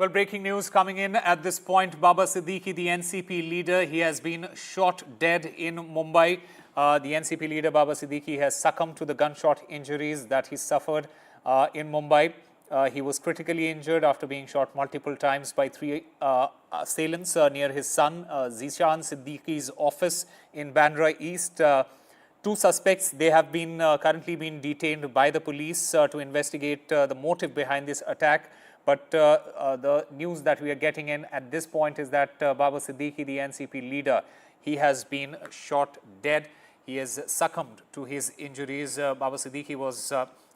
Well, breaking news coming in at this point. Baba Siddique, the NCP leader, he has been shot dead in Mumbai. The NCP leader, Baba Siddique, has succumbed to the gunshot injuries that he suffered in Mumbai. He was critically injured after being shot multiple times by three assailants near his son, Zeeshan Siddique's office in Bandra East. Two suspects, they have been currently been detained by the police to investigate the motive behind this attack. But the news that we are getting in at this point is that Baba Siddique, the NCP leader, he has been shot dead. He has succumbed to his injuries. Baba Siddique was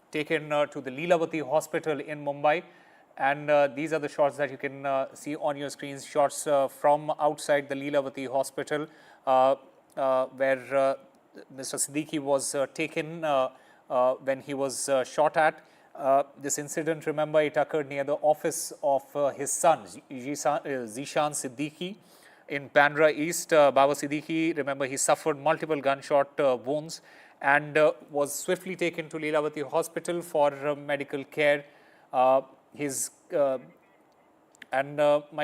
taken to the Leelavati hospital in Mumbai. And these are the shots that you can see on your screens, shots from outside the Leelavati hospital where Mr Siddique was taken when he was shot at. This incident, remember, it occurred near the office of his son, Zeeshan Siddique, in Bandra East. Baba Siddique, remember, he suffered multiple gunshot wounds and was swiftly taken to Leelavati Hospital for medical care. My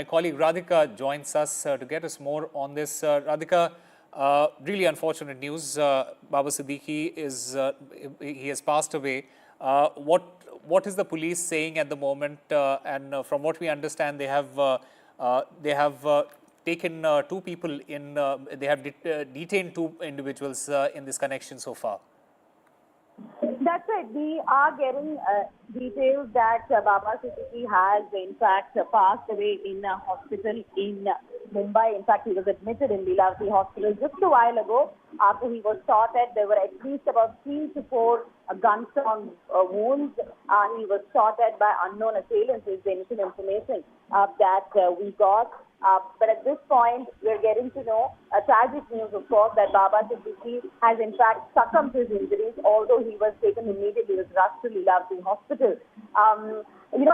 colleague Radhika joins us to get us more on this. Radhika, really unfortunate news. Baba Siddique he has passed away. What is the police saying at the moment? And from what we understand, they have taken two people in. They have detained two individuals in this connection so far. That's right. We are getting details that Baba Siddique has, in fact, passed away in a hospital in Mumbai. In fact, he was admitted in Leelavati Hospital just a while ago. After he was shot at, there were at least about 3 to 4 gunshot wounds. He was shot at by unknown assailants, is the initial information that we got. But at this point, we're getting to know tragic news, of course, that Baba Siddique has in fact succumbed to his injuries, although he was taken immediately, was rushed to Leelavati Hospital.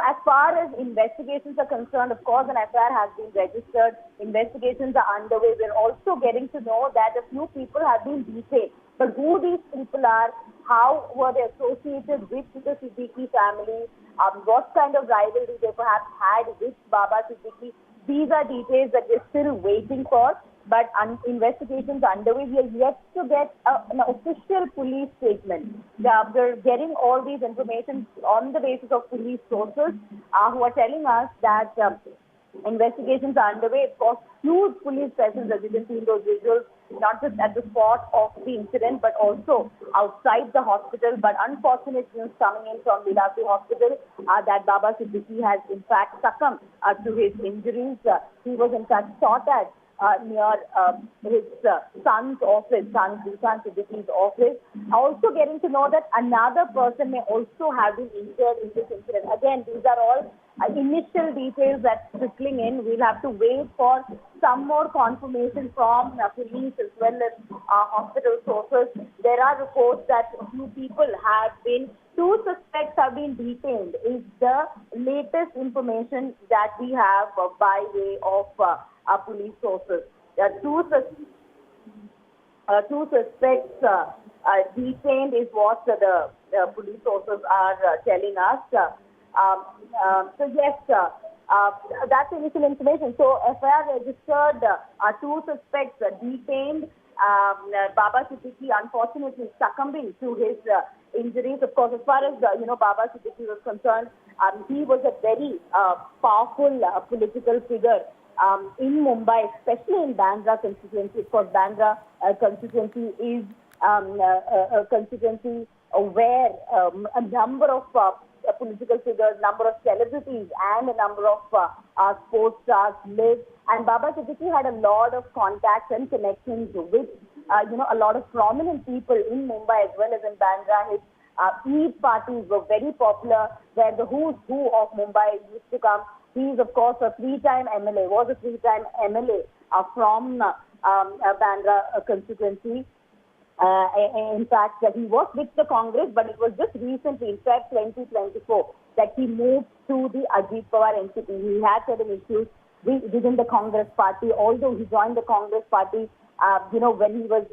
As far as investigations are concerned, of course, an FIR has been registered. Investigations are underway. We're also getting to know that a few people have been detained. But who these people are, how were they associated with the Siddique family, what kind of rivalry they perhaps had with Baba Siddique, these are details that we're still waiting for, but investigations are underway. We are yet to get an official police statement. We're getting all these information on the basis of police sources who are telling us that investigations are underway. Of course, huge police presence, as you can see in those visuals, not just at the spot of the incident, but also outside the hospital. But unfortunate news coming in from Leelavati Hospital that Baba Siddique has in fact succumbed to his injuries. He was in fact shot at near his son's office, son Zeeshan Siddique's office. Also getting to know that another person may also have been injured in this incident. Again, these are all initial details that's trickling in. We'll have to wait for some more confirmation from police as well as hospital sources. There are reports that a few people have been, 2 suspects have been detained, is the latest information that we have by way of our police sources. Two suspects detained is what the police sources are telling us. So yes, that's initial information. So FIR registered, 2 suspects detained. Baba Siddique unfortunately succumbing to his injuries. Of course, as far as Baba Siddique was concerned, he was a very powerful political figure in Mumbai, especially in Bandra constituency. Of course, Bandra constituency is a constituency where a number of political figures, number of celebrities and a number of sports stars live. And Baba Siddique had a lot of contacts and connections with a lot of prominent people in Mumbai as well as in Bandra. His Eid parties were very popular, where the who's who of Mumbai used to come. He is, of course, a 3-time MLA, was a 3-time MLA from Bandra constituency. In fact, he was with the Congress, but it was just recently, in fact, 2024, that he moved to the Ajit Pawar NCP. He had certain issues within the Congress party. Although he joined the Congress party, when he was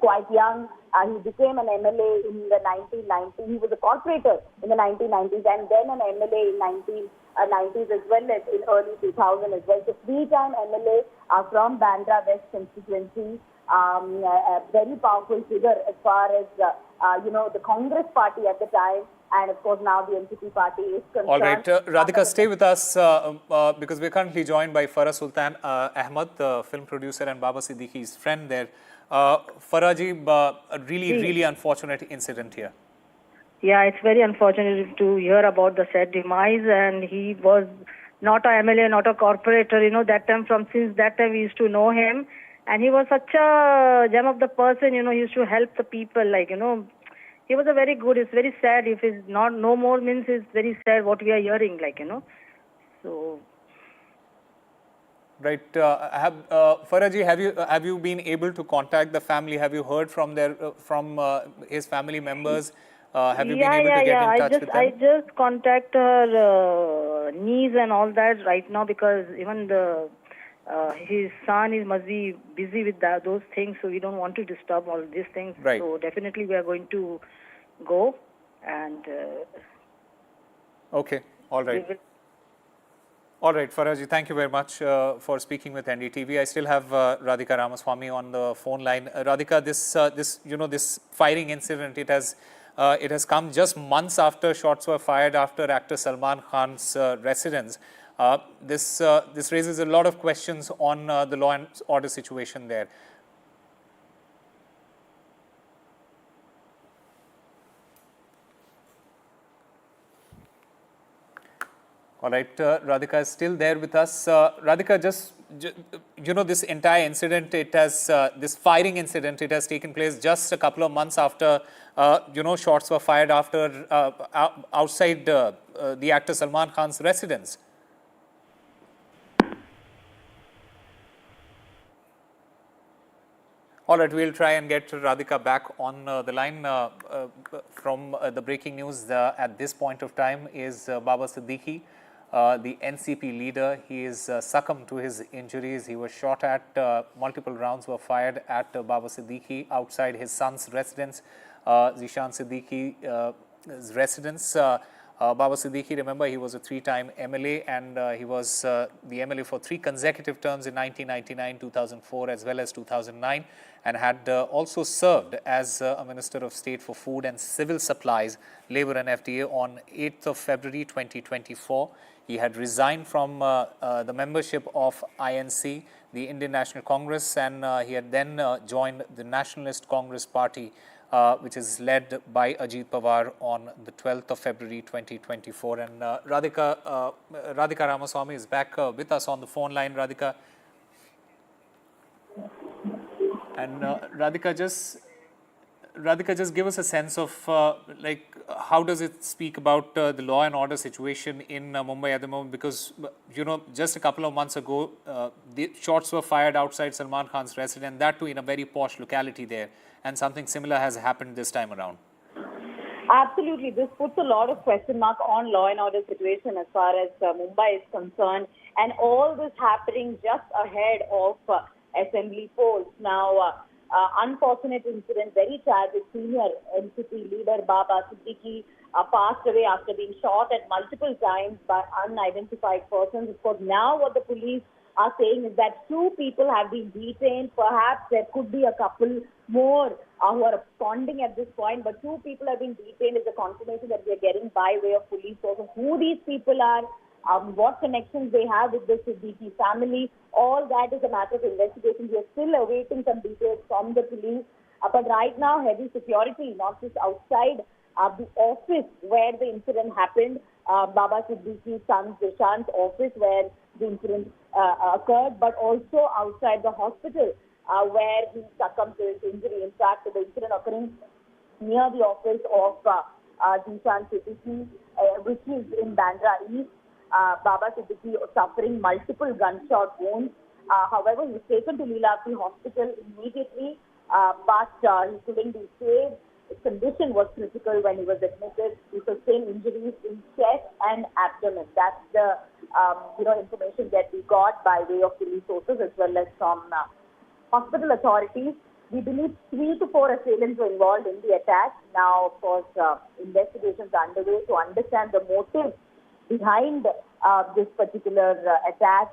quite young, he became an MLA in the 1990s. He was a corporator in the 1990s and then an MLA in 1990s as well as in early 2000 as well. So three-time MLA from Bandra West constituency. A very powerful figure as far as the Congress party at the time, and of course now the NDTV party is concerned. All right, Radhika, stay with us because we're currently joined by Farah Sultan Ahmed, the film producer and Baba Siddique's friend there. Farah ji, a really unfortunate incident here. Yeah, it's very unfortunate to hear about the sad demise, and he was not a MLA, not a corporator. That time, since that time we used to know him. And he was such a gem of the person, he used to help the people, he was a very good, it's very sad, if it's not, no more means it's very sad what we are hearing, so. Right, Farah ji, have you been able to contact the family? Have you heard from his family members? Have you been able to get in touch with them? I just contact her niece and all that right now because even his son must be busy with those things, so we don't want to disturb all these things. Right. So definitely we are going to go and... okay, all right. All right, Faraj, thank you very much for speaking with NDTV. I still have Radhika Ramaswamy on the phone line. Radhika, this firing incident, it has come just months after shots were fired after actor Salman Khan's residence. This raises a lot of questions on the law and order situation there. All right, Radhika is still there with us. Radhika, this entire incident, this firing incident, it has taken place just a couple of months after, shots were fired outside the actor Salman Khan's residence. All right, we'll try and get Radhika back on the line. From the breaking news at this point of time is Baba Siddique, the NCP leader. He is succumbed to his injuries. He was shot at. Multiple rounds were fired at Baba Siddique outside his son's residence, Zeeshan Siddique's residence. Baba Siddique, remember, he was a three-time MLA and he was the MLA for 3 consecutive terms in 1999, 2004 as well as 2009, and had also served as a Minister of State for Food and Civil Supplies, Labour and FTA on 8th of February 2024. He had resigned from the membership of INC, the Indian National Congress, and he had then joined the Nationalist Congress Party, which is led by Ajit Pawar on the 12th of February 2024. And Radhika Ramaswamy is back with us on the phone line. Radhika. And Radhika, just give us a sense of how does it speak about the law and order situation in Mumbai at the moment? Because, just a couple of months ago, the shots were fired outside Salman Khan's residence, that too in a very posh locality there. And something similar has happened this time around. Absolutely. This puts a lot of question mark on law and order situation as far as Mumbai is concerned. And all this happening just ahead of assembly polls. Now, unfortunate incident, very tragic. Senior NCP leader Baba Siddique passed away after being shot at multiple times by unidentified persons. Of course, now what the police are saying is that 2 people have been detained. Perhaps there could be a couple more who are absconding at this point, but 2 people have been detained is the confirmation that we are getting by way of police sources. Who these people are, what connections they have with the Siddique family, all that is a matter of investigation. We are still awaiting some details from the police. But right now, heavy security, not just outside the office where the incident happened, Baba Siddique's son Zeeshan's office where the incident occurred, but also outside the hospital where he succumbed to his injury. In fact, the incident occurring near the office of Zeeshan Siddique, which is in Bandra East. Baba Siddique suffering multiple gunshot wounds. However, he was taken to Leelapur Hospital immediately, but he couldn't be saved. His condition was critical when he was admitted. He sustained injuries in chest and abdomen. That's the information that we got by way of police sources as well as from hospital authorities. We believe 3 to 4 assailants were involved in the attack. Now, of course, investigations are underway to understand the motive behind this particular attack.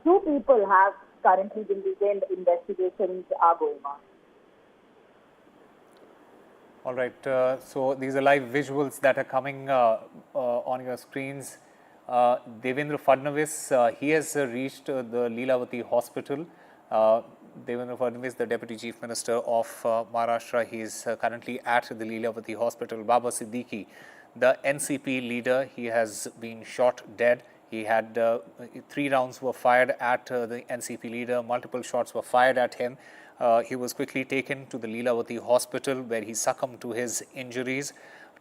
2 people have currently been detained. Investigations are going on. All right, so these are live visuals that are coming on your screens. Devendra Fadnavis, he has reached the Leelavati hospital. Devendra Fadnavis, the Deputy Chief Minister of Maharashtra, he is currently at the Leelavati hospital. Baba Siddique, the NCP leader, he has been shot dead. He had 3 rounds were fired at the NCP leader. Multiple shots were fired at him. He was quickly taken to the Leelavati hospital where he succumbed to his injuries.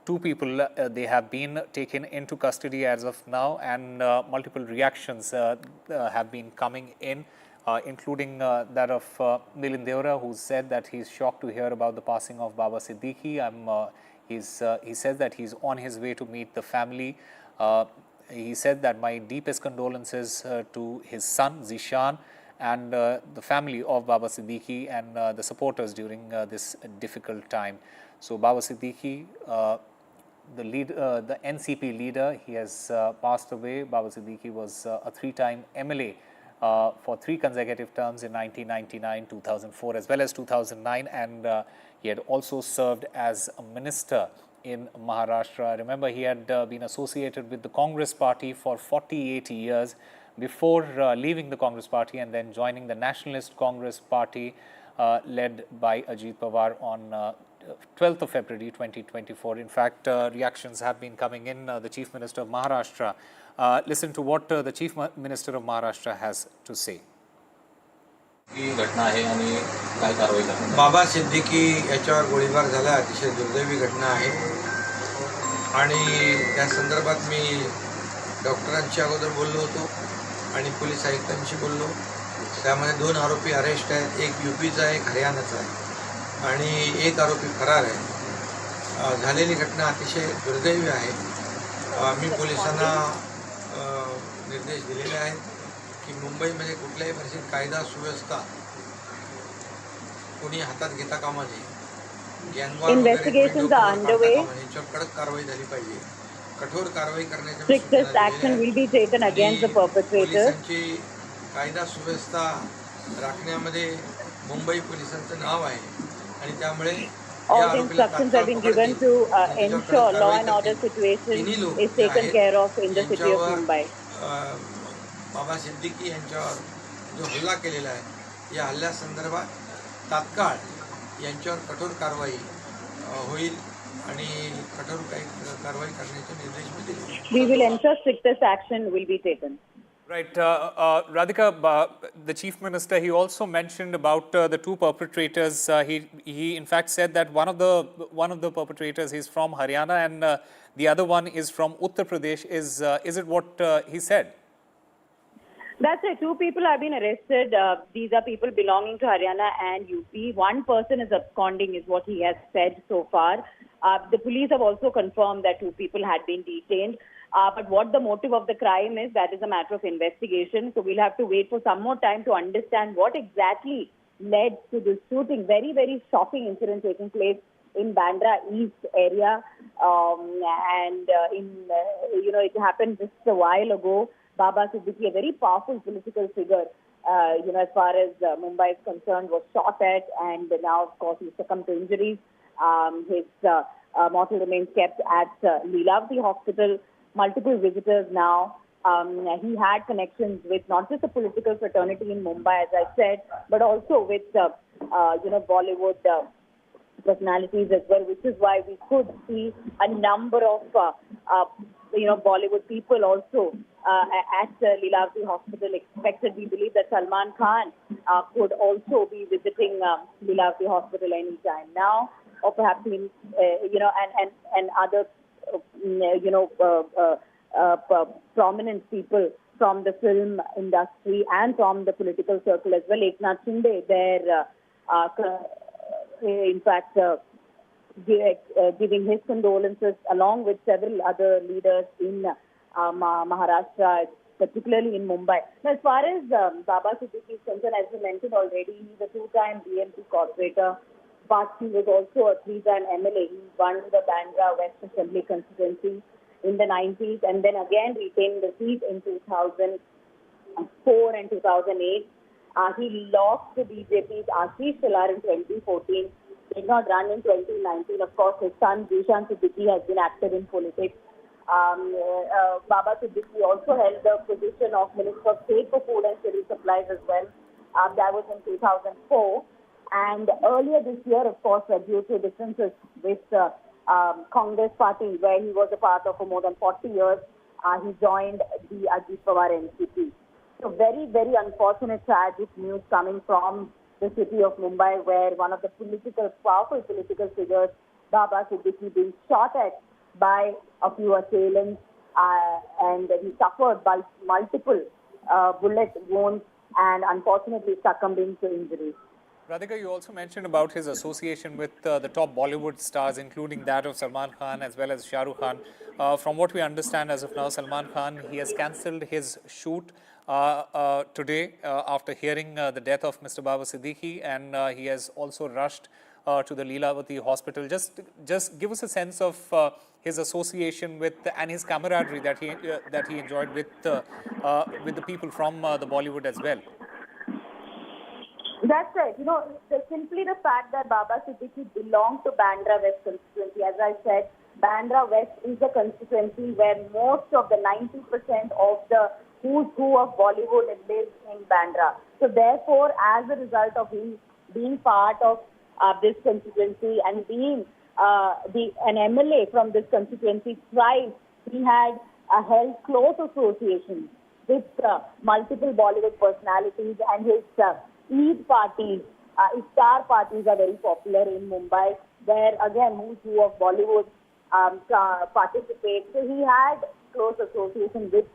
2 people, they have been taken into custody as of now, and multiple reactions have been coming in, including that of Milind Deora, who said that he's shocked to hear about the passing of Baba Siddique. He says that he's on his way to meet the family. He said that my deepest condolences to his son, Zeeshan, and the family of Baba Siddique and the supporters during this difficult time. So Baba Siddique, the NCP leader, he has passed away. Baba Siddique was a 3-time MLA for 3 consecutive terms in 1999, 2004 as well as 2009, and he had also served as a minister in Maharashtra. Remember, he had been associated with the Congress party for 48 years before leaving the Congress party and then joining the Nationalist Congress party led by Ajit Pawar on 12th of February 2024. In fact, reactions have been coming in. The Chief Minister of Maharashtra, listen to what the Chief Minister of Maharashtra has to say. बाबा सिद्दीकी याच्यावर गोळीबार झाला, अतिशय दुर्दैवी घटना आहे आणि त्या संदर्भात मी डॉक्टरांशी अगोदर बोललो होतो आणि पोलीस आयुक्तांशी बोललो. त्यामध्ये 2 आरोपी अरेस्ट आहेत, एक यूपीचा आहे, एक हरियाणाचा आहे आणि एक आरोपी फरार आहे. झालेली घटना अतिशय दुर्दैवी आहे. मी पोलिसांना निर्देश दिलेले आहेत की मुंबईमध्ये कुठल्याही परिस्थितीत कायदा सुव्यवस्था कोणी हातात घेता कामा नये. Investigations are underway. याच्यावर कडक कारवाई झाली पाहिजे. कठोर कारवाई करण्याची Strictest action will be taken against the perpetrators. पोलिसांची कायदा सुव्यवस्था राखण्यामध्ये मुंबई पोलिसांचं नाव आहे आणि त्यामुळे all instructions have been given to ensure law and order situation is taken care of in the city of Mumbai. बाबा सिद्दीकी यांच्यावर जो हल्ला केलेला आहे, या हल्ल्यासंदर्भात तात्काळ यांच्यावर कठोर कारवाई होईल आणि कठोर कारवाई करण्याचे निर्देश मी दिले. We will ensure strictest action will be taken. Right, Radhika, the Chief Minister, he also mentioned about the 2 perpetrators. He in fact said that one of the perpetrators is from Haryana and the other one is from Uttar Pradesh. Is it what he said? That's right. 2 people have been arrested. These are people belonging to Haryana and UP. 1 person is absconding, is what he has said so far. The police have also confirmed that 2 people had been detained. But what the motive of the crime is, that is a matter of investigation. So we'll have to wait for some more time to understand what exactly led to this shooting. Very, very shocking incident taking place in Bandra East area. It happened just a while ago. Baba Siddique, a very powerful political figure, as far as Mumbai is concerned, was shot at, and now, of course, he succumbed to injuries. His mortal remains kept at Leelavati Hospital. Multiple visitors now. He had connections with not just the political fraternity in Mumbai, as I said, but also with, Bollywood personalities as well, which is why we could see a number of, Bollywood people also at Leelavati Hospital expected. We believe that Salman Khan could also be visiting Leelavati Hospital anytime now, or perhaps in, and other, prominent people from the film industry and from the political circle as well. Eknath Shinde there, in fact, giving his condolences along with several other leaders in Maharashtra. particularly in Mumbai. Now, as far as Baba Siddique is concerned, as you mentioned already, he's a two-time BMP corporator, but he was also a three-time MLA. He won the Bandra West Assembly constituency in the 90s and then again retained the seat in 2004 and 2008. He lost to BJP's Ashish Shalar in 2014, did not run in 2019. Of course, his son Zeeshan Siddique has been active in politics. Baba Siddique also held the position of Minister of State for Food and Civil Supplies as well. That was in 2004. And earlier this year, of course, due to differences with Congress party, where he was a part of for more than 40 years, he joined the Ajit Pawar NCP. So very, very unfortunate, tragic news coming from the city of Mumbai, where one of the powerful political figures, Baba Siddique, being shot at by a few assailants, and he suffered by multiple bullet wounds and unfortunately succumbing to injuries. Radhika, you also mentioned about his association with the top Bollywood stars, including that of Salman Khan as well as Shah Rukh Khan. From what we understand as of now, Salman Khan, he has cancelled his shoot today after hearing the death of Mr. Baba Siddique, and he has also rushed to the Leelavati hospital. Just give us a sense of his association with and his camaraderie that he enjoyed with the people from the Bollywood as well. That's right. You know, simply the fact that Baba Siddique belonged to Bandra West constituency. As I said, Bandra West is a constituency where most of the 90% of the who's who of Bollywood lives in Bandra. So therefore, as a result of him being part of this constituency and being an MLA from this constituency twice, he had held close associations with multiple Bollywood personalities, and his Eid parties, iftar parties are very popular in Mumbai, where again who's who of Bollywood participate. So he had close association with,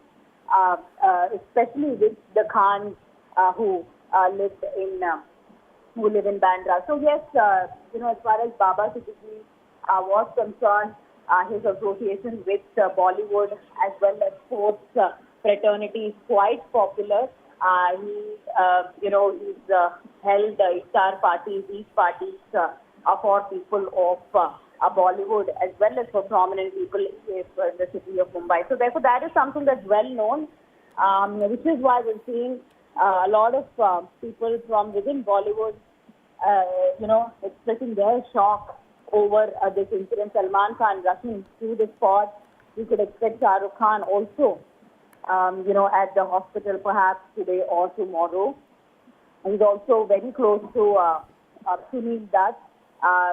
especially with the Khans who live in Bandra. So yes, you know, as far as Baba Siddique was concerned, his association with Bollywood as well as sports fraternity is quite popular. He's held iftar parties, these parties for people of Bollywood as well as for prominent people in the city of Mumbai. So therefore, that is something that's well known, which is why we're seeing a lot of people from within Bollywood, expressing their shock over this incident. Salman Khan rushing to the spot. We could expect Shah Rukh Khan also at the hospital perhaps today or tomorrow. He's also very close to Siddique Dead.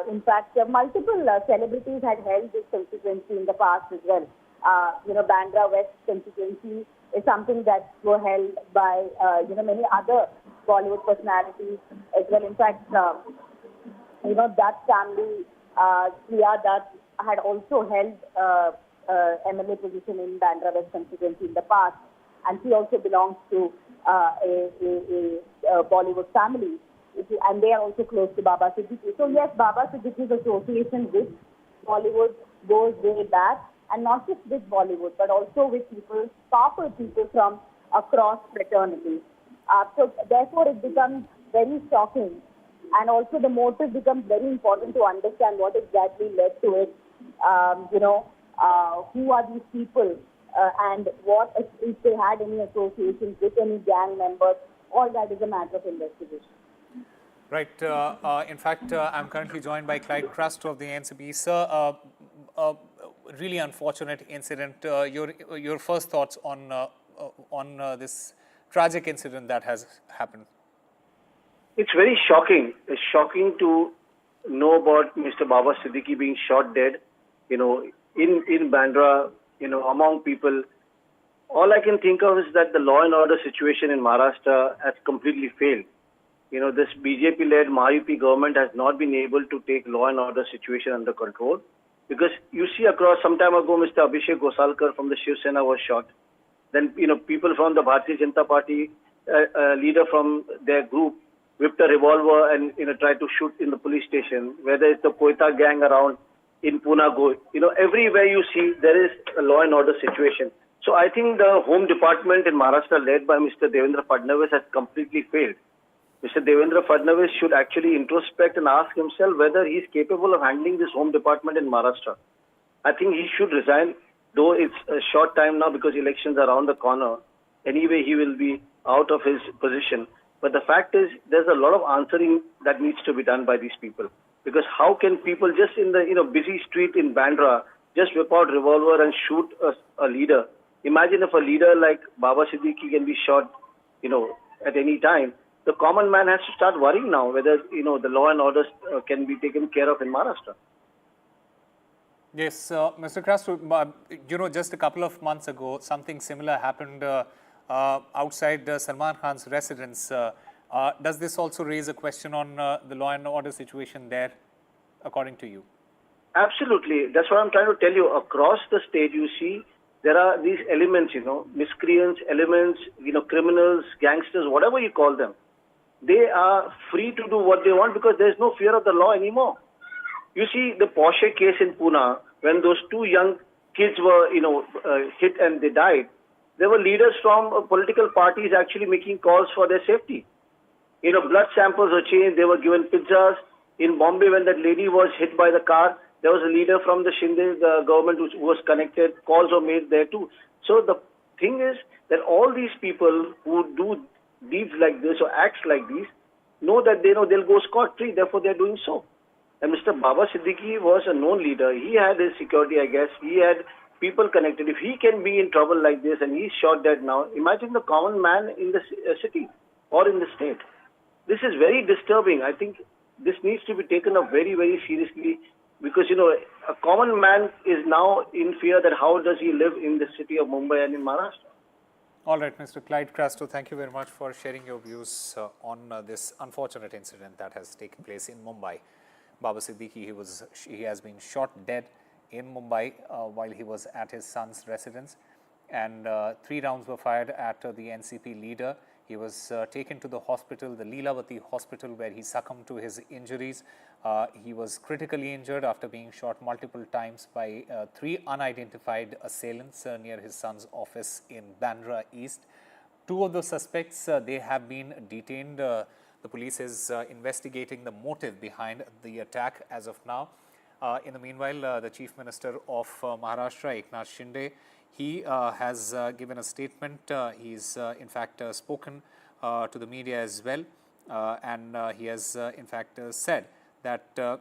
In fact, multiple celebrities had held this constituency in the past as well. Bandra West constituency is something that were held by, many other Bollywood personalities as well. In fact, that family, Priya Dutt, had also held MLA position in Bandra West constituency in the past, and she also belongs to a Bollywood family, and they are also close to Baba Siddique. So yes, Baba Siddique's association with Bollywood goes way back, and not just with Bollywood, but also with people, powerful people from across fraternities. So therefore, it becomes very shocking, and also the motive becomes very important to understand what exactly led to it. Who are these people, and what if they had any associations with any gang members? All that is a matter of investigation. Right. In fact, I'm currently joined by Clyde Crust of the NCP. Sir, really unfortunate incident. Your first thoughts on this tragic incident that has happened? It's very shocking. It's shocking to know about Mr. Baba Siddique being shot dead, in Bandra, among people. All I can think of is that the law and order situation in Maharashtra has completely failed. This BJP-led Maha-UP government has not been able to take law and order situation under control. Because you see across, some time ago, Mr. Abhishek Gosalkar from the Shiv Sena was shot. Then, people from the Bharatiya Janata Party, leader from their group, whipped a revolver and, tried to shoot in the police station. Whether it's the Koita gang around in Pune, everywhere you see, there is a law and order situation. So I think the Home Department in Maharashtra, led by Mr. Devendra Fadnavis, has completely failed. Mr. Devendra Fadnavis should actually introspect and ask himself whether he is capable of handling this Home Department in Maharashtra. I think he should resign, though it's a short time now because elections are around the corner. Anyway, he will be out of his position. But the fact is, there's a lot of answering that needs to be done by these people. Because how can people just in the busy street in Bandra just whip out revolver and shoot a leader? Imagine if a leader like Baba Siddique can be shot, at any time. The common man has to start worrying now whether, the law and order can be taken care of in Maharashtra. Yes, Mr. Krastu, just a couple of months ago, something similar happened outside Salman Khan's residence. Does this also raise a question on the law and order situation there, according to you? Absolutely. That's what I'm trying to tell you. Across the state, you see, there are these elements, miscreants, elements, criminals, gangsters, whatever you call them. They are free to do what they want because there's no fear of the law anymore. You see the Porsche case in Pune, when those two young kids were, hit and they died, there were leaders from political parties actually making calls for their safety. Blood samples were changed, they were given pizzas. In Bombay, when that lady was hit by the car, there was a leader from the Shinde government who was connected. Calls were made there too. So the thing is that all these people who do deeds like this or acts like these know that they'll go scot-free. Therefore, they're doing so. And Mr. Baba Siddique was a known leader. He had his security, I guess. He had people connected. If he can be in trouble like this and he's shot dead now, imagine the common man in the city or in the state. This is very disturbing. I think this needs to be taken up very, very seriously because, a common man is now in fear that how does he live in the city of Mumbai and in Maharashtra. All right, Mr. Clyde Krastu, thank you very much for sharing your views on this unfortunate incident that has taken place in Mumbai. Baba Siddique, he has been shot dead in Mumbai while he was at his son's residence, and 3 rounds were fired at the NCP leader. He was taken to the hospital, the Leelavati hospital, where he succumbed to his injuries. He was critically injured after being shot multiple times by 3 unidentified assailants near his son's office in Bandra East. 2 of the suspects, they have been detained. The police is investigating the motive behind the attack as of now. In the meanwhile, the Chief Minister of Maharashtra, Eknath Shinde, he has given a statement. He's in fact spoken to the media as well, and he has in fact said that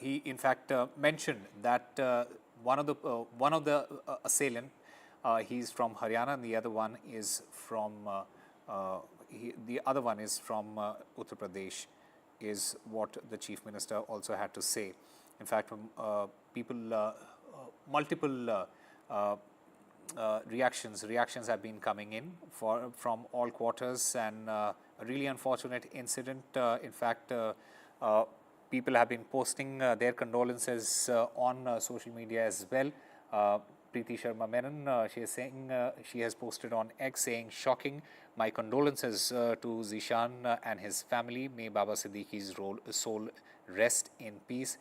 he in fact mentioned that one of the assailant, he's from Haryana, and the other one is from Uttar Pradesh, is what the Chief Minister also had to say. In fact, multiple reactions have been coming in from all quarters, and a really unfortunate incident. In fact, people have been posting their condolences on social media as well. Preeti Sharma Menon, she is saying, she has posted on X saying, "Shocking. My condolences to Zeeshan and his family. May Baba Siddique's soul rest in peace."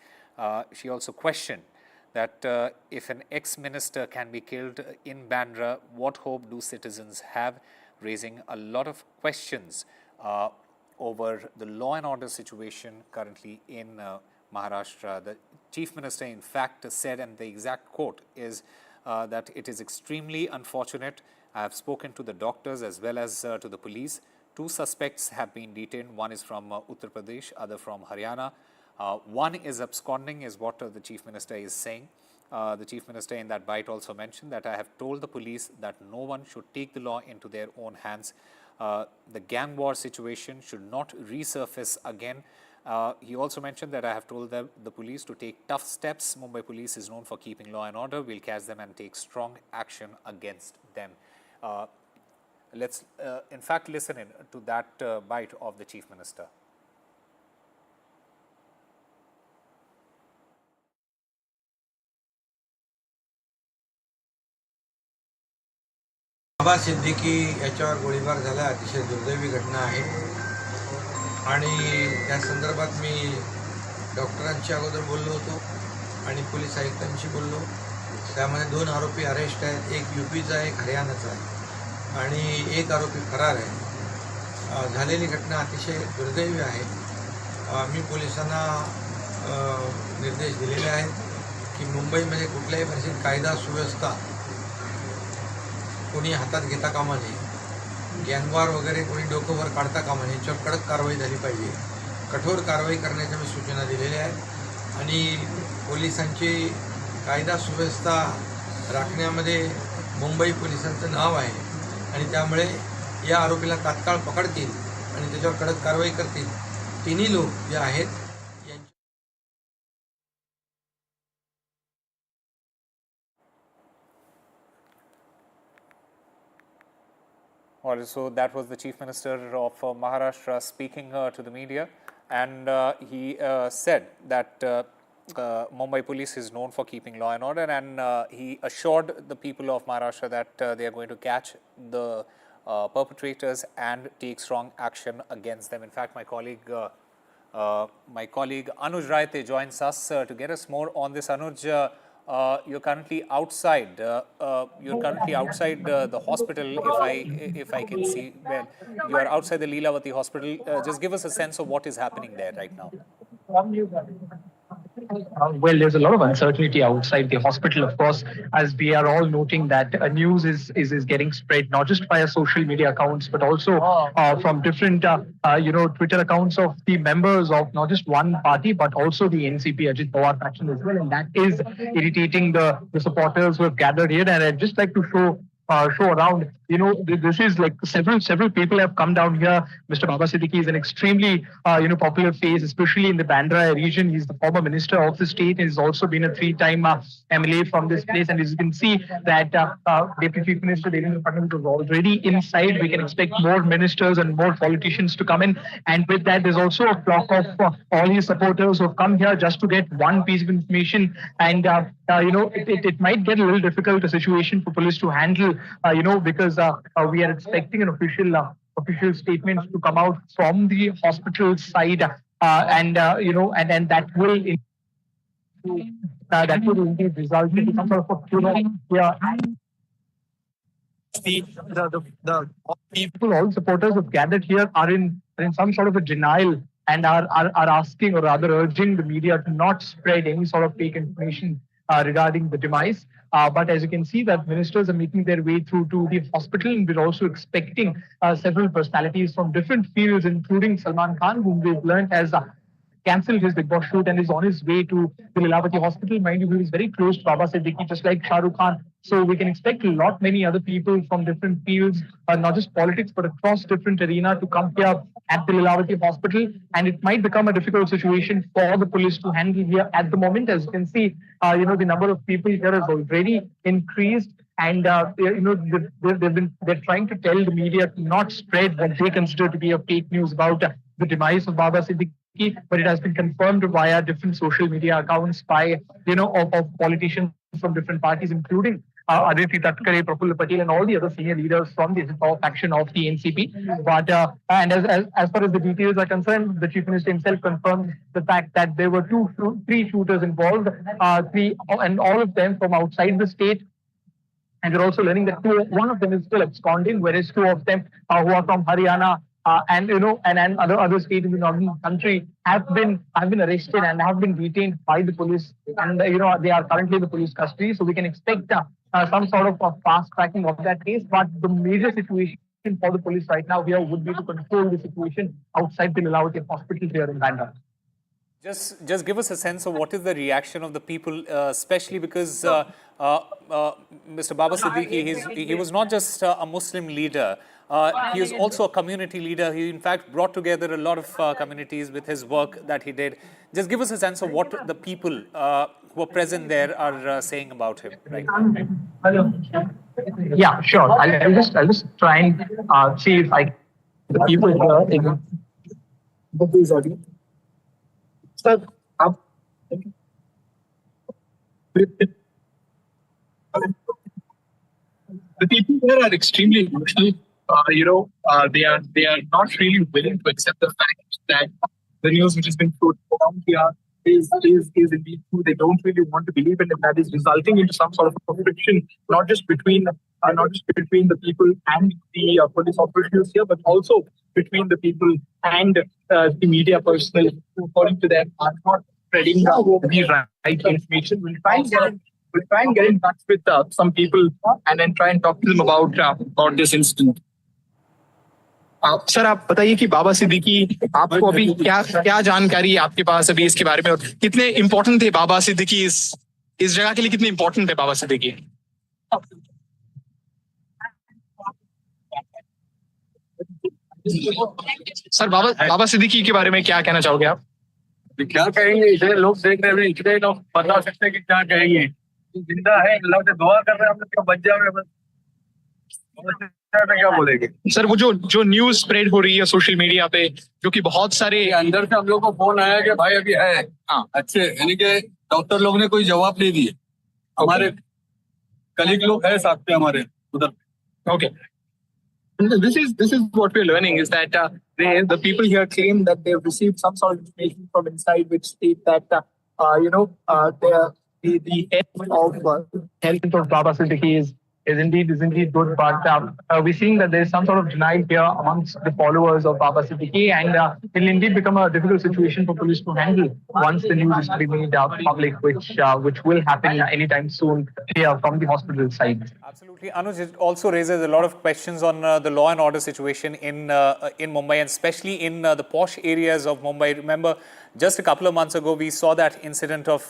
She also questioned that if an ex-minister can be killed in Bandra, what hope do citizens have, raising a lot of questions over the law and order situation currently in Maharashtra. The Chief Minister, in fact, said, and the exact quote is that it is extremely unfortunate. I have spoken to the doctors as well as to the police. 2 suspects have been detained. One is from Uttar Pradesh, other from Haryana. One is absconding, is what the Chief Minister is saying. The Chief Minister in that bite also mentioned that I have told the police that no one should take the law into their own hands. The gang war situation should not resurface again. He also mentioned that I have told the police to take tough steps. Mumbai police is known for keeping law and order. We'll catch them and take strong action against them. Let's in fact listen in to that bite of the Chief Minister. बाबा सिद्दीकी याच्यावर गोळीबार झाला, अतिशय दुर्दैवी घटना आहे आणि त्या संदर्भात मी डॉक्टरांशी अगोदर बोललो होतो आणि पोलीस आयुक्तांशी बोललो त्यामध्ये 2 आरोपी अरेस्ट आहेत, एक UPचा आहे, एक हरियाणाचा आहे आणि एक आरोपी फरार आहे. झालेली घटना अतिशय दुर्दैवी आहे. मी पोलिसांना निर्देश दिलेले आहेत की मुंबईमध्ये कुठल्याही परिस्थितीत कायदा सुव्यवस्था कोणी हातात घेता कामा नये, गॅंगवार वगैरे कोणी डोकं वर काढता कामा नये, याच्यावर कडक कारवाई झाली पाहिजे. कठोर कारवाई करण्याच्या मी सूचना दिलेल्या आहेत आणि पोलिसांची कायदा सुव्यवस्था राखण्यामध्ये मुंबई पोलिसांचं नाव आहे आणि त्यामुळे या आरोपीला तात्काळ पकडतील आणि त्याच्यावर कडक कारवाई करतील. तिन्ही लोक जे आहेत Well, so that was the Chief Minister of Maharashtra speaking to the media, and he said that Mumbai police is known for keeping law and order, and he assured the people of Maharashtra that they are going to catch the perpetrators and take strong action against them. In fact, my colleague Anuj Raite joins us to get us more on this. Anuj, you're currently outside. The hospital. If I can see, well, you are outside the Leelavati hospital. Just give us a sense of what is happening there right now. Well, there's a lot of uncertainty outside the hospital, of course, as we are all noting that news is getting spread not just via social media accounts, but also from different, Twitter accounts of the members of not just one party, but also the NCP Ajit Pawar faction as well. And that is irritating the supporters who have gathered here. And I'd just like to show around. This is like several people have come down here. Mr. Baba Siddique is an extremely, popular face, especially in the Bandra region. He's the former minister of the state. He's also been a 3-time MLA from this place. And as you can see that Deputy Chief Minister Devendra Fadnavis is already inside. We can expect more ministers and more politicians to come in. And with that, there's also a flock of all his supporters who have come here just to get one piece of information. And, it might get a little difficult, a situation for police to handle, because we are expecting an official statement to come out from the hospital side, and that will indeed result in some sort of the people, all supporters who have gathered here are in some sort of a denial and are asking, or rather urging, the media to not spread any sort of fake information regarding the demise. But as you can see, that ministers are making their way through to the hospital, and we're also expecting several personalities from different fields, including Salman Khan, whom we've learned has cancelled his Big Boss shoot and is on his way to the Leelavati hospital. Mind you, he is very close to Baba Siddique, just like Shah Rukh Khan. So we can expect many other people from different fields, not just politics, but across different arena to come here at the Leelavati hospital. And it might become a difficult situation for the police to handle here at the moment. As you can see, the number of people here has already increased. And, they're trying to tell the media to not spread what they consider to be a fake news about the demise of Baba Siddique. But it has been confirmed via different social media accounts by, of politicians from different parties, including Aditi Tatkare, Prafulla Patel, and all the other senior leaders from the faction of the NCP. But and as far as the details are concerned, the Chief Minister himself confirmed the fact that there were three shooters involved, and all of them from outside the state. And we're also learning that one of them is still absconding, whereas 2 of them who are from Haryana and other states in the northern country have been arrested and have been detained by the police, and they are currently in the police custody. So we can expect some sort of fast tracking of that case. But the major situation for the police right now here would be to control the situation outside the Leelavati hospital here in Bandra. Just give us a sense of what is the reaction of the people, especially because Mr. Baba Siddique, he was not just a Muslim leader. He is also a community leader. He, in fact, brought together a lot of communities with his work that he did. Just give us a sense of what the people who are present there are saying about him right now. Yeah, sure. I'll just try and see if I the people here. Sir, the people here are extremely emotional. They are not really willing to accept the fact that the news which has been floated around here is indeed true. They don't really want to believe in it. That is resulting into some sort of a friction, not just between the people and the police officials here, but also between the people and the media personnel who, according to them, are not spreading the right information. We'll try and get in touch with some people and then try and talk to them about this incident. Sir आप बताइए कि बाबा सिद्दीकी आपको अभी क्या जानकारी है आपके पास अभी इसके बारे में, और कितने इम्पोर्टेंट थे बाबा सिद्दीकी इस जगह के लिए, कितने इम्पोर्टेंट थे बाबा सिद्दीकी? सर बाबा सिद्दीकी के बारे में क्या कहना चाहोगे आप? क्या कहेंगे, इतने लोग देख रहे हैं, इतने लोग बता सकते हैं कि क्या कहेंगे। जिंदा है, अल्लाह से दुआ कर रहे हैं हम लोग, बच जाए बस, क्या बोलेंगे। सर वो जो न्यूज स्प्रेड हो रही है सोशल मीडिया पे, जो कि बहुत सारे अंदर से हम लोग को फोन आया कि भाई अभी है, हाँ अच्छे, यानी कि डॉक्टर लोग ने कोई जवाब नहीं दिए। हमारे कलीग लोग है साथ में हमारे उधर। Okay. This is what we're learning is that the people here claim that they've received some sort of information from inside which state that the head of Baba Siddique is indeed good, but we're seeing that there is some sort of denial here amongst the followers of Baba Siddique, and it will indeed become a difficult situation for police to handle once the news is to be made public, which will happen anytime soon here from the hospital side. Absolutely, Anuj. It also raises a lot of questions on the law and order situation in Mumbai, and especially in the posh areas of Mumbai. Remember, just a couple of months ago, we saw that incident of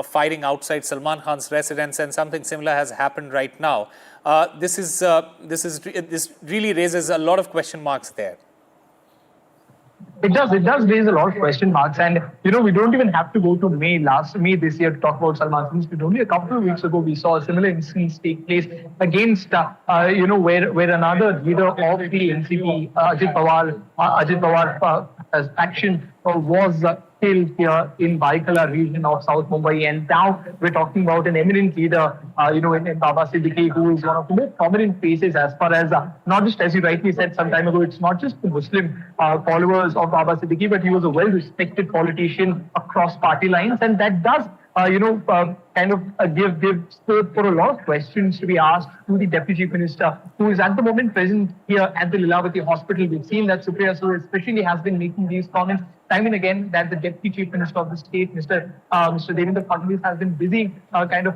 firing outside Salman Khan's residence, and something similar has happened right now. This really raises a lot of question marks there. It does raise a lot of question marks, and we don't even have to go to last May this year to talk about Salman Khan. Only a couple of weeks ago we saw a similar incident take place against where another leader of the NCP, Ajit Pawar faction was killed here in Baikala region of South Mumbai, and now we're talking about an eminent leader, in Baba Siddique, who is one of the most prominent faces as far as not just, as you rightly said some time ago, it's not just the Muslim followers of Baba Siddique, but he was a well-respected politician across party lines, and that does give scope for a lot of questions to be asked to the Deputy Chief Minister, who is at the moment present here at the Lilavati Hospital. We've seen that Supriya Sure especially has been making these comments time and again, that the Deputy Chief Minister of the state, Mr. Devendra Fadnavis, has been busy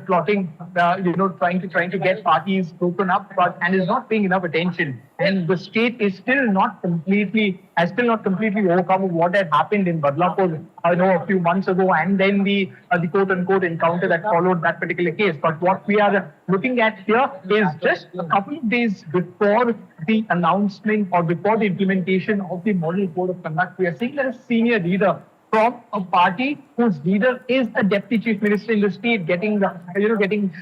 plotting, trying to get parties broken up, and is not paying enough attention. And the state is has still not completely overcome what had happened in Badlapur, a few months ago, and then the quote-unquote encounter that followed that particular case. But what we are looking at here is just a couple of days before the announcement or before the implementation of the Model Code of Conduct, we are seeing that a senior leader from a party whose leader is a deputy chief minister in the state getting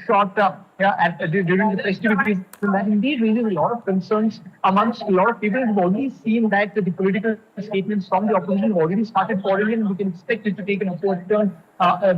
shot during the festivities. So that indeed raises a lot of concerns amongst a lot of people. We've already seen that the political statements from the opposition have already started pouring in. We can expect it to take an upward turn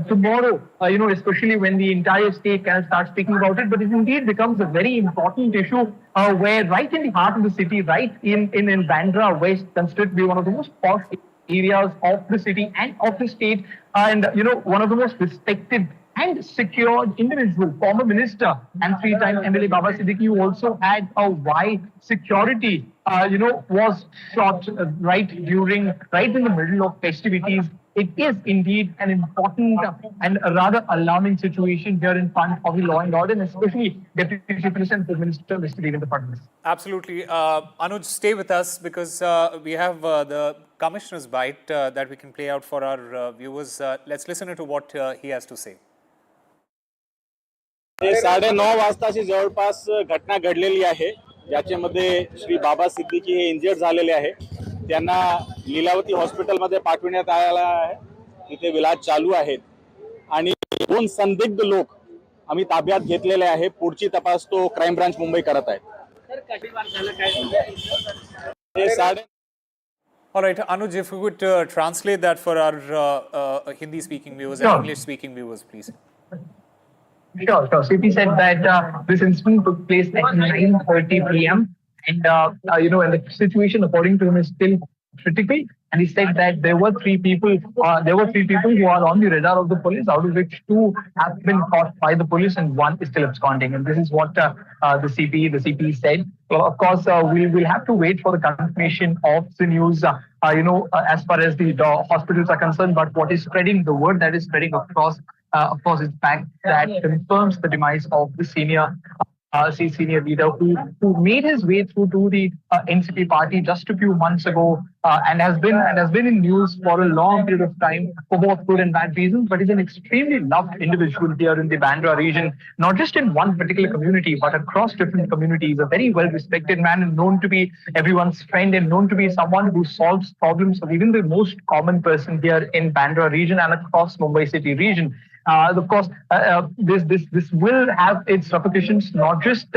tomorrow, especially when the entire state can start speaking about it. But it indeed becomes a very important issue where right in the heart of the city, right in Bandra West, considered to be one of the most posh areas of the city and of the state, and one of the most respected and secured individual, former minister and three-time MLA Baba Siddique, who also had a wide security, was shot right in the middle of festivities. It is indeed an important and a rather alarming situation here in front of the law and order, and especially Deputy Chief Minister and Home Minister, Mr. Devendra Fadnavis. Absolutely. Anuj, stay with us because we have the Commissioner's bite that we can play out for our viewers. Let's listen to what he has to say. 9:30 वाजताची जवळपास घटना घडलेली आहे, ज्याच्यामध्ये श्री बाबा सिद्दीकी हे injured झालेले आहे. त्यांना लीलावती हॉस्पिटलमध्ये पाठवण्यात आलेला आहे. तिथे इलाज चालू आहेत आणि 2 संदिग्ध लोक आम्ही ताब्यात घेतलेले आहे. पुढची तपास तो क्राइम ब्रांच मुंबई करत आहे. All right, Anuj, if you would translate that for our Hindi-speaking viewers and English-speaking viewers, please. Sure. CP said that this incident took place at 9:30 p.m. and and the situation, according to him, is still critical. and he said that there were three people who are on the radar of the police, out of which two have been caught by the police and one is still absconding. And this is what the CP said. So of course, we'll have to wait for the confirmation of the news. As far as the hospitals are concerned, but what is spreading, the word that is spreading across, of course, is the fact that confirms the demise of the senior leader who made his way through to the NCP party just a few months ago and has been in news for a long period of time for both good and bad reasons, but is an extremely loved individual here in the Bandra region, not just in one particular community, but across different communities. A very well-respected man and known to be everyone's friend and known to be someone who solves problems of even the most common person here in Bandra region and across Mumbai city region. Of course, this will have its repercussions not just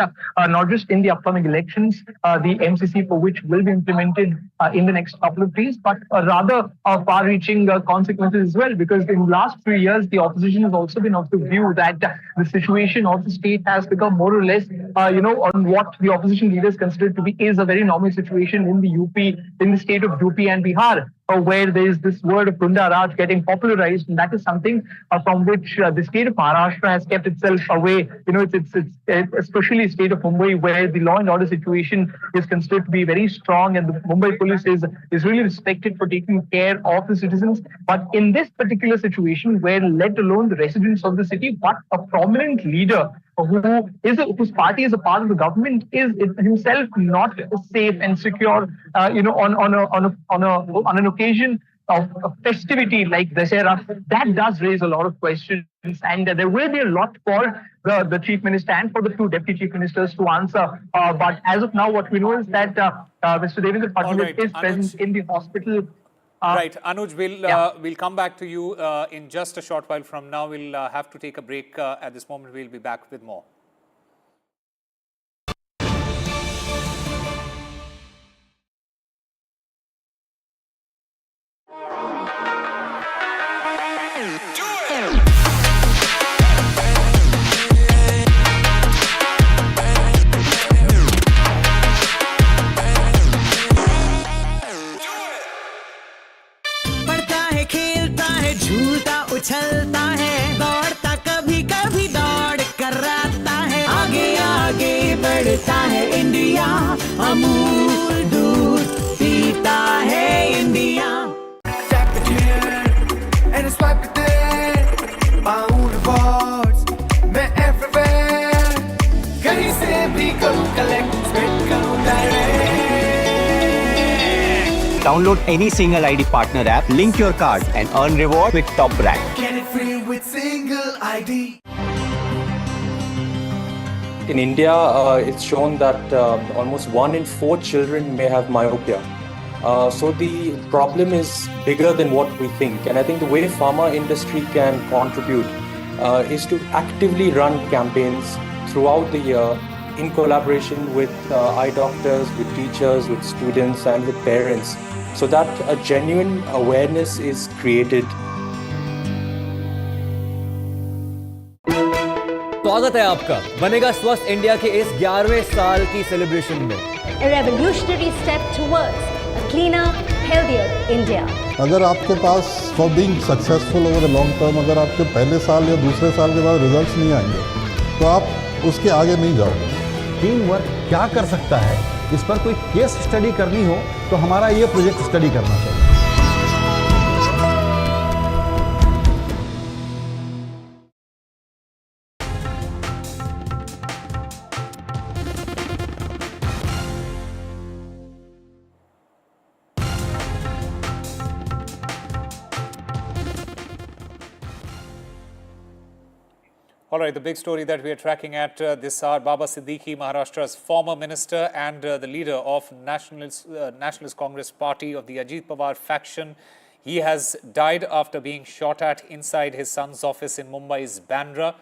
in the upcoming elections, the MCC for which will be implemented in the next couple of days, but rather far-reaching consequences as well. Because in the last 3 years, the opposition has also been of the view that the situation of the state has become more or less, on what the opposition leaders consider to be is a very normal situation in the state of UP and Bihar, where there is this word of Gunda Raj getting popularized, and that is something from which the state of Maharashtra has kept itself away. It's especially the state of Mumbai, where the law and order situation is considered to be very strong, and the Mumbai police is really respected for taking care of the citizens. But in this particular situation, where let alone the residents of the city, but a prominent leader whose party is a part of the government is himself not safe and secure, on an occasion of a festivity like Dussehra, that does raise a lot of questions, and there will be a lot for the Chief Minister and for the two Deputy Chief Ministers to answer. But as of now, what we know is that Mr. Devendra Fadnavis is present in the hospital. Right, Anuj, we'll come back to you in just a short while from now. We'll have to take a break at this moment. We'll be back with more. उछलता है, दौड़ता कभी कभी दौड़ कर आता है, आगे आगे बढ़ता है इंडिया, अमूल दूध पीता है इंडिया। मैं everywhere, कहीं से भी करूँ collect, spend करूँ direct। Download any single ID partner app, link your card and earn reward with top rank. Get it free with single ID. In India, it's shown that almost 1 in 4 children may have myopia. So the problem is bigger than what we think. And I think the way pharma industry can contribute is to actively run campaigns throughout the year in collaboration with eye doctors, with teachers, with students and with parents, so that a genuine awareness is created. स्वागत है आपका बनेगा स्वस्थ India के इस 11वें साल की celebration में। A revolutionary step towards a cleaner, healthier India. अगर आपके पास for being successful over the long term, अगर आपके पहले साल या दूसरे साल के बाद रिजल्ट्स नहीं आएंगे तो आप उसके आगे नहीं जाओगे। टीम वर्क क्या कर सकता है, इस पर कोई केस स्टडी करनी हो तो हमारा ये प्रोजेक्ट स्टडी करना चाहिए। All right, the big story that we are tracking at this hour, Baba Siddique, Maharashtra's former minister and the leader of Nationalist Congress Party of the Ajit Pawar faction. He has died after being shot at inside his son's office in Mumbai's Bandra.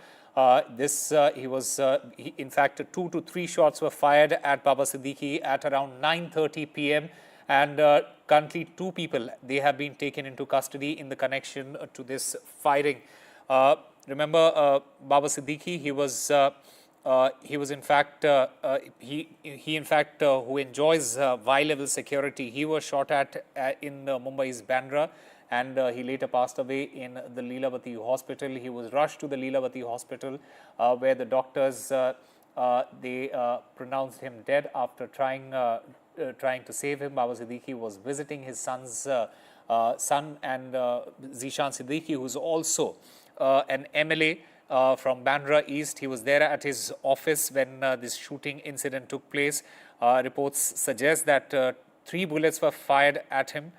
In fact, 2 to 3 shots were fired at Baba Siddique at around 9:30 p.m. And currently 2 people, they have been taken into custody in the connection to this firing. Remember, Baba Siddique, he was he was in fact, who enjoys high-level security. He was shot at in Mumbai's Bandra, and he later passed away in the Leelavati hospital. He was rushed to the Leelavati hospital, where the doctors they pronounced him dead after trying to save him. Baba Siddique was visiting his son's son and Zeeshan Siddique, who's also an MLA from Bandra East. He was there at his office when this shooting incident took place. Reports suggest that 3 bullets were fired at him.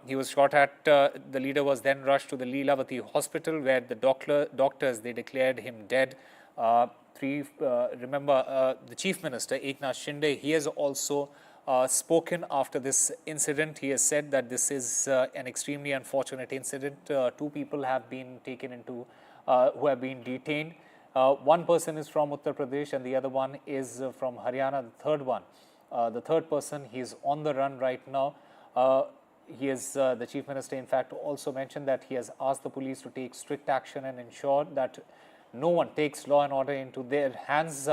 He was shot at. The leader was then rushed to the Leelavati hospital, where the doctors they declared him dead. Remember, the Chief Minister Eknath Shinde, he has also spoken after this incident. He has said that this is an extremely unfortunate incident. 2 people have been taken into, who have been detained. One person is from Uttar Pradesh and the other one is from Haryana. The third person, he is on the run right now. The Chief Minister, in fact, also mentioned that he has asked the police to take strict action and ensure that no one takes law and order into their hands.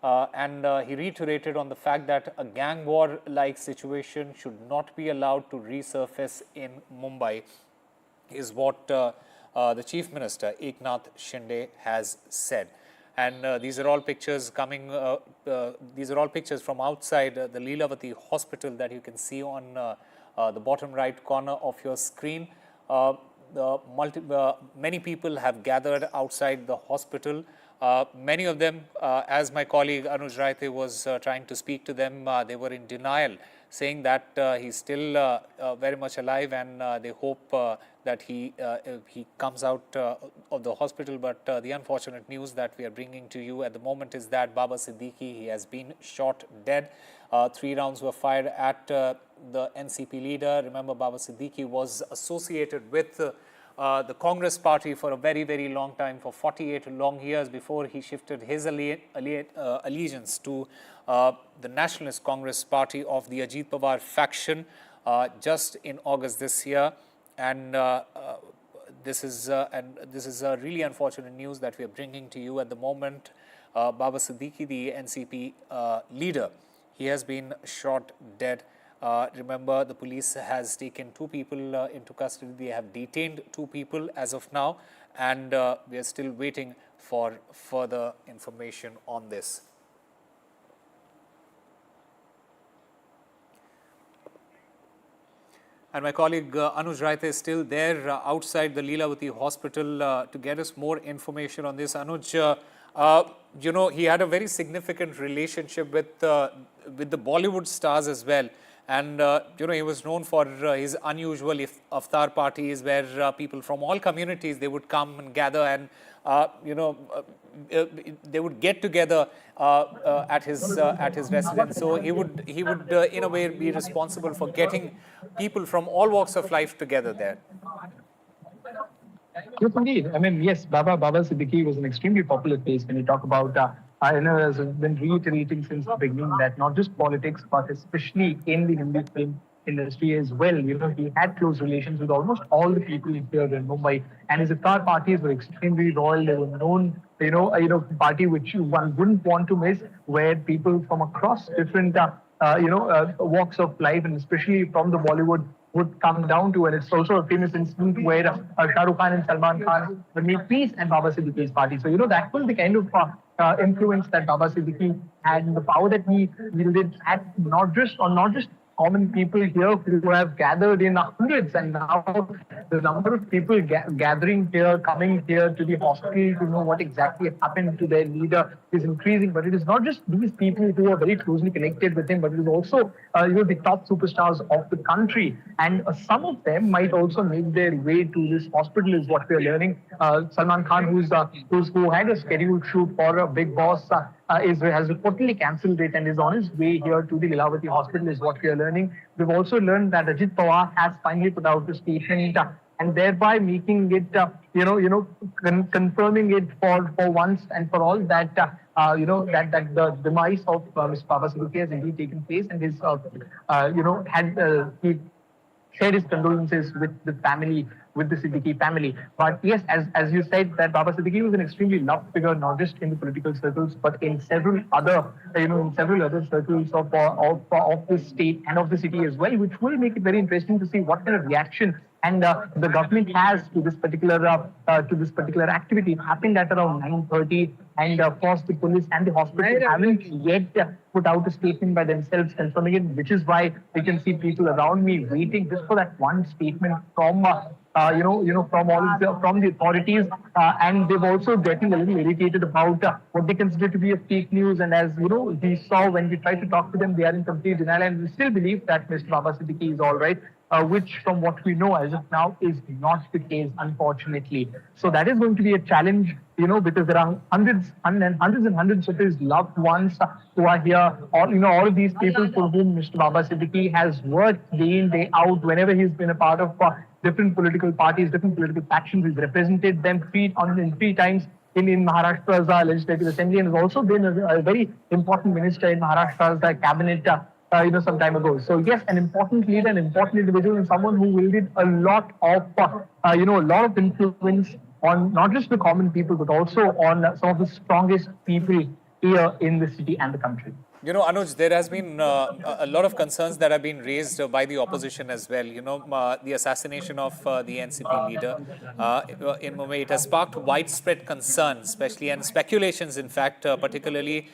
And he reiterated on the fact that a gang war-like situation should not be allowed to resurface in Mumbai, is what the Chief Minister Eknath Shinde has said. And these are all pictures coming. These are all pictures from outside the Leelavati hospital that you can see on the bottom right corner of your screen. Many people have gathered outside the hospital. Many of them, as my colleague Anuj Raite was trying to speak to them, they were in denial, saying that he's still very much alive, and they hope that he comes out of the hospital. But the unfortunate news that we are bringing to you at the moment is that Baba Siddique, he has been shot dead. 3 rounds were fired at the NCP leader. Remember, Baba Siddique was associated with the Congress party for a very, very long time, for 48 long years, before he shifted his allegiance to the Nationalist Congress party of the Ajit Pawar faction just in August this year. And this is a really unfortunate news that we are bringing to you at the moment. Baba Siddique, the NCP leader, he has been shot dead. Remember, the police has taken 2 people into custody. They have detained 2 people as of now, and we are still waiting for further information on this. And my colleague Anuj Raite is still there outside the Leelavati hospital to get us more information on this. Anuj, you know, he had a very significant relationship with the Bollywood stars as well. And, you know, he was known for his unusual iftar parties, where people from all communities, they would come and gather, and, you know, they would get together at his residence. So he would in a way be responsible for getting people from all walks of life together there. Yes, indeed. I mean, yes, Baba Siddique was an extremely popular face. When you talk about, I know, has been reiterating since the beginning that not just politics, but especially in the Hindi film industry as well. You know, he had close relations with almost all the people here in Mumbai, and his iftar parties were extremely royal. They were known, party which one wouldn't want to miss, where people from across different, walks of life, and especially from the Bollywood, would come down to. And it's also a famous incident where Shah Rukh Khan and Salman Khan would make peace at Baba Siddique's party. So, you know, that was the kind of influence that Baba Siddique had, and the power that he wielded at not just common people here who have gathered in hundreds, and now the number of people gathering here, coming here to the hospital to know what exactly happened to their leader is increasing. But it is not just these people who are very closely connected with him, but it is also the top superstars of the country, and some of them might also make their way to this hospital, is what we are learning. Salman Khan, who had a scheduled shoot for a Big Boss, has reportedly cancelled it and is on his way here to the Leelavati hospital, is what we are learning. We've also learned that Ajit Pawar has finally put out a statement, and thereby making it, confirming it for once and for all that, that the demise of Mr. Baba Siddique has indeed taken place, and his, shared his condolences with the family, with the Siddique family. But yes, as you said, that Baba Siddique was an extremely loved figure, not just in the political circles, but in several other, in several other circles of the state and of the city as well, which will make it very interesting to see what kind of reaction and the government has to this particular activity. It happened at around 9:30, and of course the police and the hospital haven't yet put out a statement by themselves confirming it, which is why we can see people around me waiting just for that one statement from from the authorities, and they've also getting a little irritated about what they consider to be a fake news. And as we saw when we tried to talk to them, they are in complete denial, and we still believe that Mr. Baba Siddique is all right. Which, from what we know as of now, is not the case, unfortunately. So that is going to be a challenge, because there are hundreds of his loved ones who are here. All of these people for whom Mr. Baba Siddique has worked day in, day out. Whenever he's been a part of different political parties, different political factions, he's represented them three times in Maharashtra's Legislative Assembly, and has also been a very important minister in Maharashtra's cabinet. Some time ago. So yes, an important leader, an important individual, and someone who wielded a lot of influence on not just the common people, but also on some of the strongest people here in the city and the country. Anuj, there has been a lot of concerns that have been raised by the opposition as well. The assassination of the NCP leader in Mumbai, it has sparked widespread concerns, especially, and speculations, in fact, particularly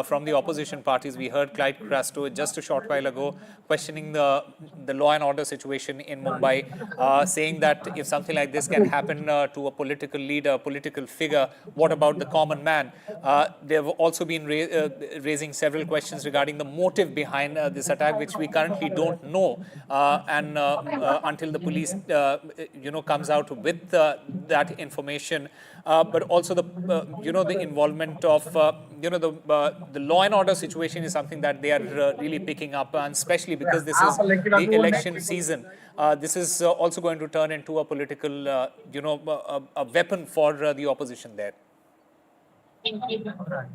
from the opposition parties. We heard Clyde Crasto just a short while ago questioning the law and order situation in Mumbai, saying that if something like this can happen to a political leader, a political figure, what about the common man? They have also been raising several questions regarding the motive behind this attack, which we currently don't know, and until the police, comes out with that information. But also the involvement of the law and order situation is something that they are really picking up, and especially because this is the election season. This is also going to turn into a political, a weapon for the opposition there.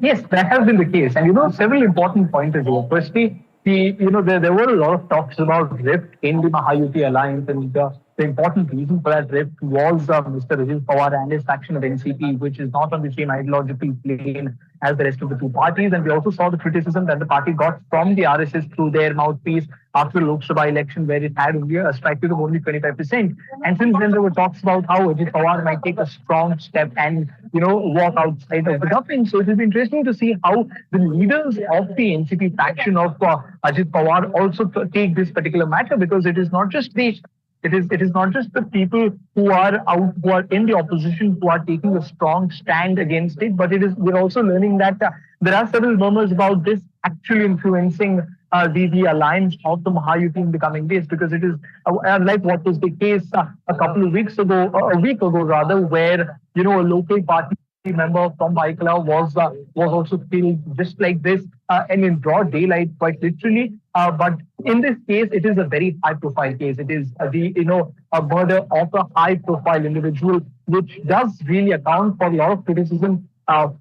Yes, that has been the case, and several important pointers here. Firstly, there were a lot of talks about rift in the Mahayuti alliance, and the important reason for that rift was Mr. Ajit Pawar and his faction of NCP, which is not on the same ideological plane as the rest of the two parties. And we also saw the criticism that the party got from the RSS through their mouthpiece after the Lok Sabha election, where it had only a strike rate of only 25%. And since then, there were talks about how Ajit Pawar might take a strong step and walk outside of the government. So it will be interesting to see how the leaders of the NCP faction of Ajit Pawar also take this particular matter, because it is not just the people who are in the opposition who are taking a strong stand against it, but we're also learning that there are several murmurs about this actually influencing the alliance of the Mahayuti in the coming days, because it is like what was the case a week ago rather, where a local party member from Baikala was also killed just like this, and in broad daylight, quite literally. But in this case, it is a very high-profile case. It is a murder of a high-profile individual, which does really account for a lot of criticism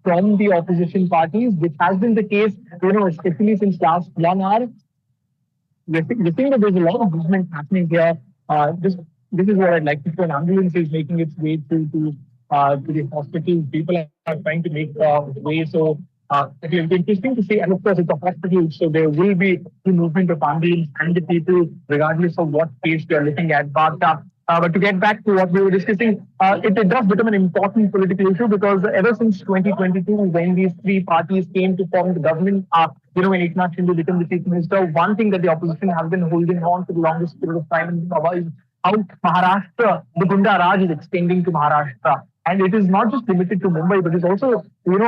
from the opposition parties, which has been the case, especially since last 1 hour. We think that there's a lot of movement happening here. This is what I'd like to say. An ambulance is making its way to the hospital. People are trying to make way. So it will be interesting to see. And of course, it's a hospital, so there will be the movement of ambulance and the people, regardless of what case they are looking at. But to get back to what we were discussing, it does become an important political issue, because ever since 2022, when these three parties came to form the government, when Eknath Shinde became the chief minister, one thing that the opposition has been holding on for the longest period of time in Mumbai is how Maharashtra, the Gunda Raj, is extending to Maharashtra. And it is not just limited to Mumbai, but it's also,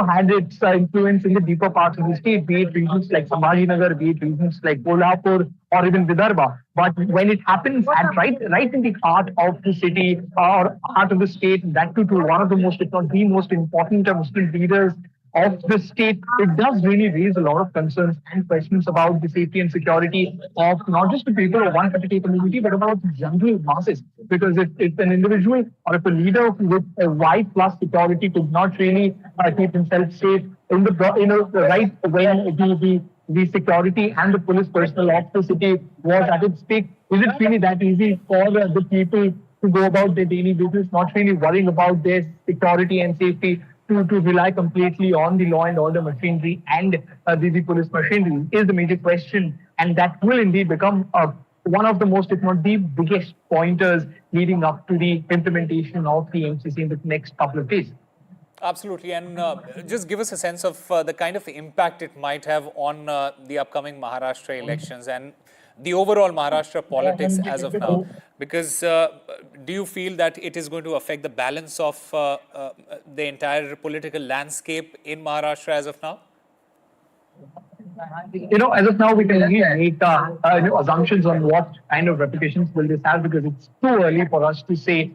had its influence in the deeper parts of the state, be it regions like Sambhajinagar, be it regions like Kolhapur, or even Vidarbha. But when it happens at right in the heart of the city or heart of the state, that too to one of the most, if not the most important Muslim leaders of the state, it does really raise a lot of concerns and questions about the safety and security of not just the people of one particular community, but about the general masses. Because if an individual or if a leader with a wide plus security could not really keep himself safe in the right when the security and the police personnel of the city was at its peak, Is it really that easy for the people to go about their daily business, not really worrying about their security and safety, to rely completely on the law and order machinery and the police machinery is the major question. And that will indeed become one of the most, if not the biggest pointers leading up to the implementation of the MCC in the next couple of days. Absolutely. And just give us a sense of the kind of impact it might have on the upcoming Maharashtra elections and the overall Maharashtra politics as of now. Because do you feel that it is going to affect the balance of the entire political landscape in Maharashtra as of now? As of now, we can only make assumptions on what kind of repercussions will this have, because it's too early for us to say,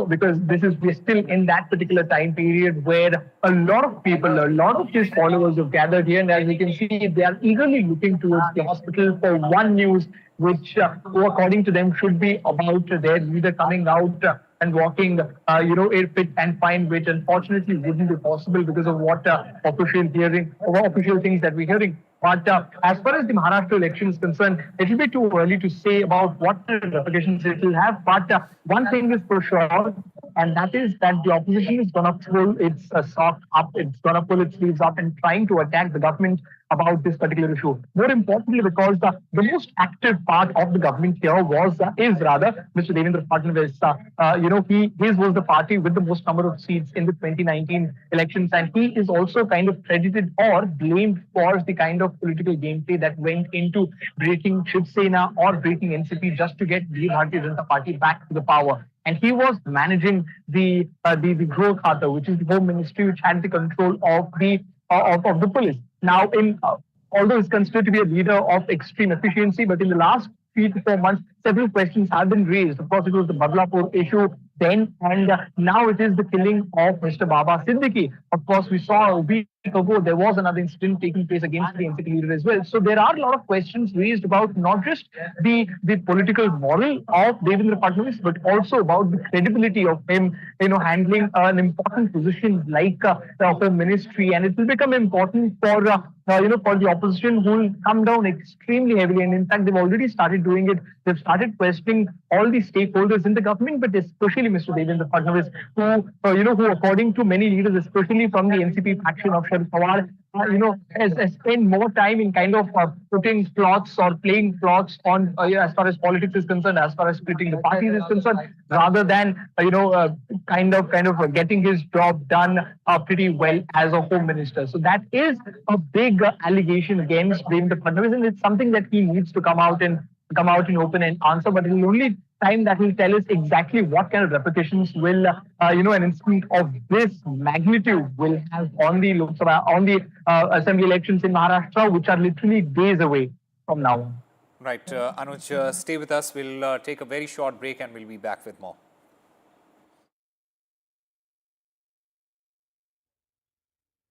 because we're still in that particular time period where a lot of people, a lot of his followers have gathered here. And as you can see, they are eagerly looking towards the hospital for one news, which, according to them, should be about their leader coming out and walking, fit and fine, which unfortunately wouldn't be possible because of what official things that we're hearing. But as far as the Maharashtra election is concerned, it will be too early to say about what repercussions it will have. But one thing is for sure, and that is that the opposition is going to pull its socks up, it's going to pull its sleeves up and trying to attack the government about this particular issue. More importantly, because the most active part of the government here is Mr. Devendra Fadnavis. His was the party with the most number of seats in the 2019 elections, and he is also kind of credited or blamed for the kind of political gameplay that went into breaking Shiv Sena or breaking NCP just to get the Bharatiya Janata Party back to the power. And he was managing the Growth Khata, which is the Home Ministry, which had the control of the police. Now, although he's considered to be a leader of extreme efficiency, but in the last 3 to 4 months, several questions have been raised. Of course, it was the Badlapur issue then, and now it is the killing of Mr. Baba Siddique. Of course, we saw a week ago there was another incident taking place against the NCP leader as well. So there are a lot of questions raised about not just the political moral of Devendra Fadnavis, but also about the credibility of him, handling an important position like the Home Ministry, and it will become important for the opposition, who will come down extremely heavily. And in fact, they've already started doing it. They've started questioning all the stakeholders in the government, but especially Mr. Devendra Fadnavis, who according to many leaders, especially from the NCP faction of Ajit Pawar, has spent more time in kind of putting plots or playing plots on, as far as politics is concerned, as far as splitting the parties is concerned, rather than, kind of getting his job done pretty well as a home minister. So that is a big allegation against Devendra Fadnavis, and it's something that he needs to come out in open and answer. But it will only time that will tell us exactly what kind of repercussions will, an incident of this magnitude will have on the Lok Sabha, on the assembly elections in Maharashtra, which are literally days away from now. Right, Anuj, stay with us. We'll take a very short break and we'll be back with more.